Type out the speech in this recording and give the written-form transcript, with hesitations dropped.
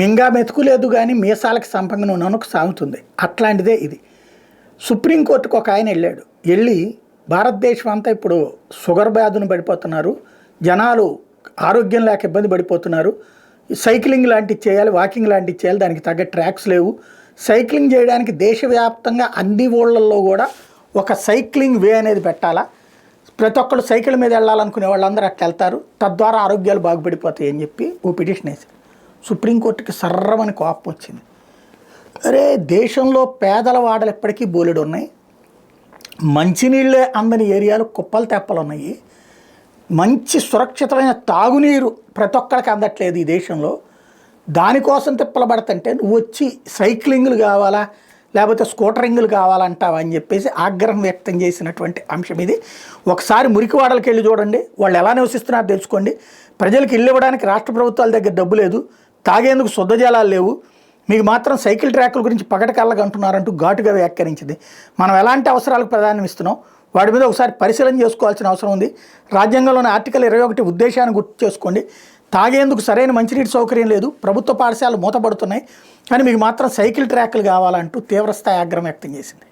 మింగా మెతుకులేదు కానీ మీసాలకు సంపంగన నొనకు సాగుతుంది. అట్లాంటిదే ఇది. సుప్రీంకోర్టుకు ఒక ఆయన వెళ్ళి భారతదేశం అంతా ఇప్పుడు షుగర్ వ్యాధుని పడిపోతున్నారు, జనాలు ఆరోగ్యం లేక ఇబ్బంది పడిపోతున్నారు, సైక్లింగ్ లాంటివి చేయాలి, వాకింగ్ లాంటివి చేయాలి, దానికి తగ్గ ట్రాక్స్ లేవు, సైక్లింగ్ చేయడానికి దేశవ్యాప్తంగా అన్ని ఊళ్ళల్లో కూడా ఒక సైక్లింగ్ వే అనేది పెట్టాలా, ప్రతి ఒక్కళ్ళు సైకిల్ మీద వెళ్ళాలనుకునే వాళ్ళందరూ అట్లా వెళ్తారు, తద్వారా ఆరోగ్యాలు బాగుపడిపోతాయి అని చెప్పి ఓ పిటిషన్ వేశారు. సుప్రీంకోర్టుకి సర్రమని కోపం వచ్చింది. అరే, దేశంలో పేదల వాడలు ఎప్పటికీ బోలెడు ఉన్నాయి, మంచినీళ్ళే అందని ఏరియాలు కుప్పలు తెప్పలు ఉన్నాయి, మంచి సురక్షితమైన తాగునీరు ప్రతి ఒక్కరికి అందట్లేదు ఈ దేశంలో, దానికోసం తిప్పలబడతంటే నువ్వు వచ్చి సైక్లింగ్లు కావాలా లేకపోతే స్కూటరింగ్లు కావాలంటావా అని చెప్పేసి ఆగ్రహం వ్యక్తం చేసినటువంటి అంశం ఇది. ఒకసారి మురికివాడలకు వెళ్ళి చూడండి, వాళ్ళు ఎలా నివసిస్తున్నారో తెలుసుకోండి. ప్రజలకు ఇల్లు ఇవ్వడానికి రాష్ట్ర ప్రభుత్వాల దగ్గర డబ్బు లేదు, తాగేందుకు శుద్ధ జలాలు లేవు, మీకు మాత్రం సైకిల్ ట్రాక్ల గురించి పగటకళ్ళగా అంటున్నారంటూ ఘాటుగా వ్యాఖ్యానించింది. మనం ఎలాంటి అవసరాలకు ప్రాధాన్యం ఇస్తున్నాం వాటి మీద ఒకసారి పరిశీలన చేసుకోవాల్సిన అవసరం ఉంది. రాజ్యాంగంలోని ఆర్టికల్ 21 ఉద్దేశాన్ని గుర్తు చేసుకోండి. తాగేందుకు సరైన మంచినీటి సౌకర్యం లేదు, ప్రభుత్వ పాఠశాలలు మూతపడుతున్నాయి, కానీ మీకు మాత్రం సైకిల్ ట్రాక్లు కావాలంటూ తీవ్రస్థాయి ఆగ్రహం వ్యక్తం చేసింది.